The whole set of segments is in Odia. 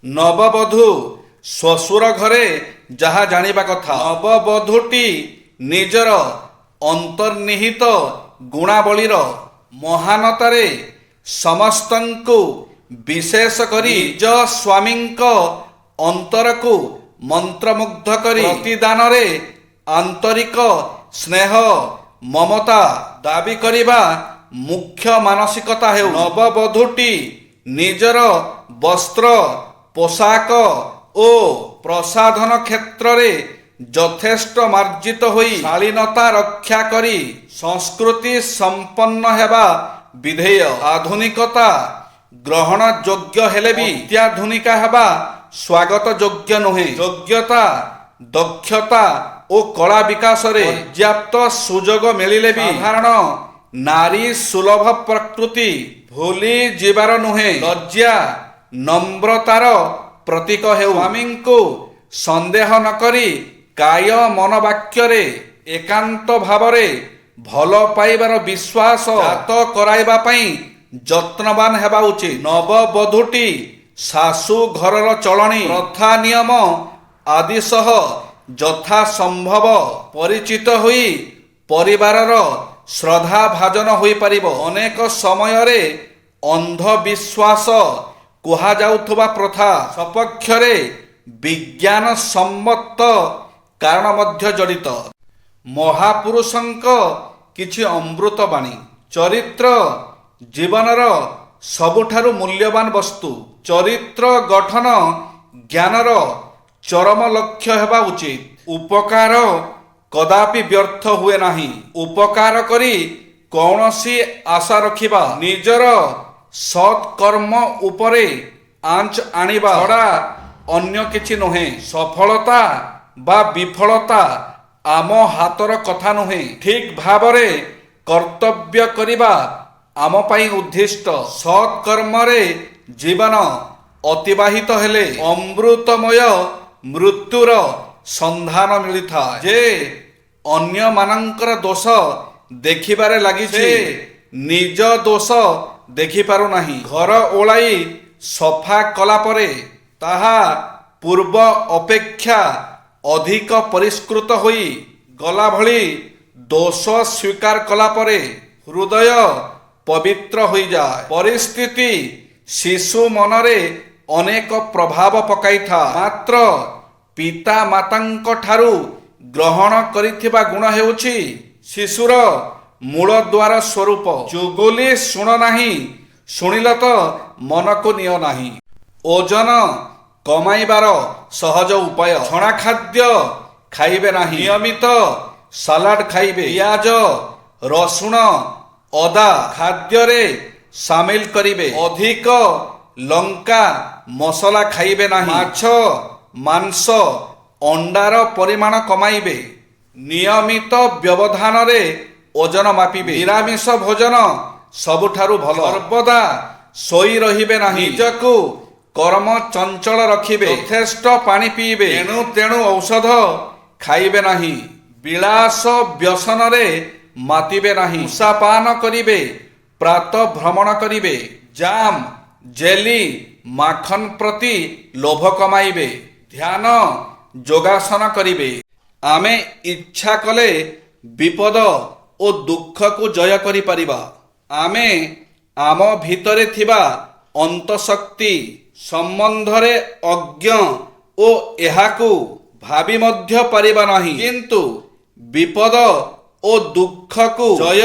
ନବବଧୂ ଶ୍ୱଶୁର ଘରେ ଯାହା ଜାଣିବା କଥା। ନବବଧୂଟି ନିଜର ଅନ୍ତର୍ନିହିତ ଗୁଣାବଳୀର ମହାନତାରେ ସମସ୍ତଙ୍କୁ ବିଶେଷ କରି ନିଜ ସ୍ୱାମୀଙ୍କ ଅନ୍ତରକୁ ମନ୍ତ୍ରମୁଗ୍ଧ କରି ପ୍ରତିଦାନରେ ଆନ୍ତରିକ ସ୍ନେହ ମମତା ଦାବି କରିବା ମୁଖ୍ୟ ମାନସିକତା ହେଉ। ନବବଧୂଟି ନିଜର ବସ୍ତ୍ର ପୋଷାକ ଓ ପ୍ରସାଧନ କ୍ଷେତ୍ରରେ ଯଥେଷ୍ଟ ମାର୍ଜିତ ହୋଇ ଶାଳୀନତା ରକ୍ଷା କରି ସଂସ୍କୃତି ସମ୍ପନ୍ନ ହେବା ବିଧେୟ। ଆଧୁନିକତା ଗ୍ରହଣ ଯୋଗ୍ୟ ହେଲେ ବି ଅତ୍ୟାଧୁନିକା ହେବା ସ୍ୱାଗତ ଯୋଗ୍ୟ ନୁହେଁ। ଯୋଗ୍ୟତା ଦକ୍ଷତା ଓ କଳା ବିକାଶରେ ପର୍ଯ୍ୟାପ୍ତ ସୁଯୋଗ ମିଳିଲେ ବି ସାଧାରଣ ନାରୀ ସୁଲଭ ପ୍ରକୃତି ଭୁଲି ଯିବାର ନୁହେଁ। ଲଜ୍ଜା ନମ୍ରତାର ପ୍ରତୀକ ହେଉ। ସ୍ୱାମୀଙ୍କୁ ସନ୍ଦେହ ନ କରି କାୟ ମନ ବାକ୍ୟରେ ଏକାନ୍ତ ଭାବରେ ଭଲ ପାଇବାର ବିଶ୍ୱାସ ଜାତ କରାଇବା ପାଇଁ ଯତ୍ନବାନ ହେବା ଉଚିତ। ନବବଧୂଟି ଶାଶୁ ଘରର ଚଳଣି ପ୍ରଥା ନିୟମ ଆଦି ସହ ଯଥା ସମ୍ଭବ ପରିଚିତ ହୋଇ ପରିବାରର ଶ୍ରଦ୍ଧାଭାଜନ ହୋଇପାରିବ। ଅନେକ ସମୟରେ ଅନ୍ଧବିଶ୍ୱାସ କୁହାଯାଉଥିବା ପ୍ରଥା ସପକ୍ଷରେ ବିଜ୍ଞାନ ସମ୍ମତ କାରଣ ମଧ୍ୟ ଜଡ଼ିତ। ମହାପୁରୁଷଙ୍କ କିଛି ଅମୃତ ବାଣୀ। ଚରିତ୍ର ଜୀବନର ସବୁଠାରୁ ମୂଲ୍ୟବାନ ବସ୍ତୁ। ଚରିତ୍ର ଗଠନ ଜ୍ଞାନର ଚରମ ଲକ୍ଷ୍ୟ ହେବା ଉଚିତ। ଉପକାର କଦାପି ବ୍ୟର୍ଥ ହୁଏ ନାହିଁ। ଉପକାର କରି କୌଣସି ଆଶା ରଖିବା ନିଜର ସତ୍କର୍ମ ଉପରେ ଆଞ୍ଚ ଆଣିବା ଛଡ଼ା ଅନ୍ୟ କିଛି ନୁହେଁ। ସଫଳତା ବା ବିଫଳତା ଆମ ହାତର କଥା ନୁହେଁ। ଠିକ୍ ଭାବରେ କର୍ତ୍ତବ୍ୟ କରିବା ଆମ ପାଇଁ ଉଦ୍ଦିଷ୍ଟ। ସତ୍କର୍ମରେ ଜୀବନ ଅତିବାହିତ ହେଲେ ଅମୃତମୟ ମୃତ୍ୟୁର ସନ୍ଧାନ ମିଳିଥାଏ। ଯେ ଅନ୍ୟମାନଙ୍କର ଦୋଷ ଦେଖିବାରେ ଲାଗିଛି ନିଜ ଦୋଷ ଦେଖିପାରୁନାହିଁ। ଘର ଓଳାଇ ସଫା କଲା ପରେ ତାହା ପୂର୍ବ ଅପେକ୍ଷା ଅଧିକ ପରିଷ୍କୃତ ହୋଇ ଗଲା ଭଳି ଦୋଷ ସ୍ୱୀକାର କଲା ପରେ ହୃଦୟ ପବିତ୍ର ହୋଇଯାଏ। ପରିସ୍ଥିତି ଶିଶୁ ମନରେ ଅନେକ ପ୍ରଭାବ ପକାଇଥାଏ। ମାତ୍ର ପିତା ମାତାଙ୍କ ଠାରୁ ଗ୍ରହଣ କରିଥିବା ଗୁଣ ହେଉଛି ଶିଶୁର ମୂଳଦ୍ୱାର ସ୍ୱରୂପ। ଚୁଗୁଲି ଶୁଣ ନାହିଁ, ଶୁଣିଲ ତ ମନକୁ ନିଅ ନାହିଁ। ଓଜନ କମାଇବାର ସହଜ ଉପାୟ। ଛଣା ଖାଦ୍ୟ ଖାଇବେ ନାହିଁ। ନିୟମିତ ସାଲାଡ ଖାଇବେ। ପିଆଜ ରସୁଣ ଅଦା ଖାଦ୍ୟରେ ସାମିଲ କରିବେ। ଅଧିକ ଲଙ୍କା ମସଲା ଖାଇବେ ନାହିଁ। ମାଛ ମାଂସ ଅଣ୍ଡାର ପରିମାଣ କମାଇବେ। ନିୟମିତ ବ୍ୟବଧାନରେ ଓଜନ ମାପିବେ। ନିରାମିଷ ଭୋଜନ ସବୁଠାରୁ ଭଲ। ସର୍ବଦା ଶୋଇ ରହିବେ ନାହିଁ। ନିଜକୁ କର୍ମ ଚଞ୍ଚଳ ରଖିବେ। ଯଥେଷ୍ଟ ପାଣି ପିଇବେ। ଏଣୁ ତେଣୁ ଔଷଧ ଖାଇବେ ନାହିଁ। ବିଳାସ ବ୍ୟସନରେ ମାତିବେ ନାହିଁ। ଉଷାପାନ କରିବେ। ପ୍ରାତଃ ଭ୍ରମଣ କରିବେ। ଜାମ୍ ଜେଲି ମାଖନ ପ୍ରତି ଲୋଭ କମାଇବେ। ଧ୍ୟାନ ଯୋଗାସନ କରିବେ। ଆମେ ଇଚ୍ଛା କଲେ ବିପଦ ଓ ଦୁଃଖକୁ ଜୟ କରିପାରିବା। ଆମେ ଆମ ଭିତରେ ଥିବା ଅନ୍ତଃଶକ୍ତି ସମ୍ବନ୍ଧରେ ଅଜ୍ଞ ଓ ଏହାକୁ ଭାବି ମଧ୍ୟ ପାରିବା ନାହିଁ। କିନ୍ତୁ ବିପଦ ଓ ଦୁଃଖକୁ ଜୟ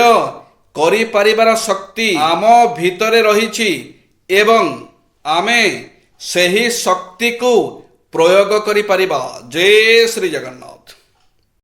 କରିପାରିବାର ଶକ୍ତି ଆମ ଭିତରେ ରହିଛି ଏବଂ ଆମେ ସେହି ଶକ୍ତିକୁ ପ୍ରୟୋଗ କରିପାରିବା। ଜୟ ଶ୍ରୀ ଜଗନ୍ନାଥ।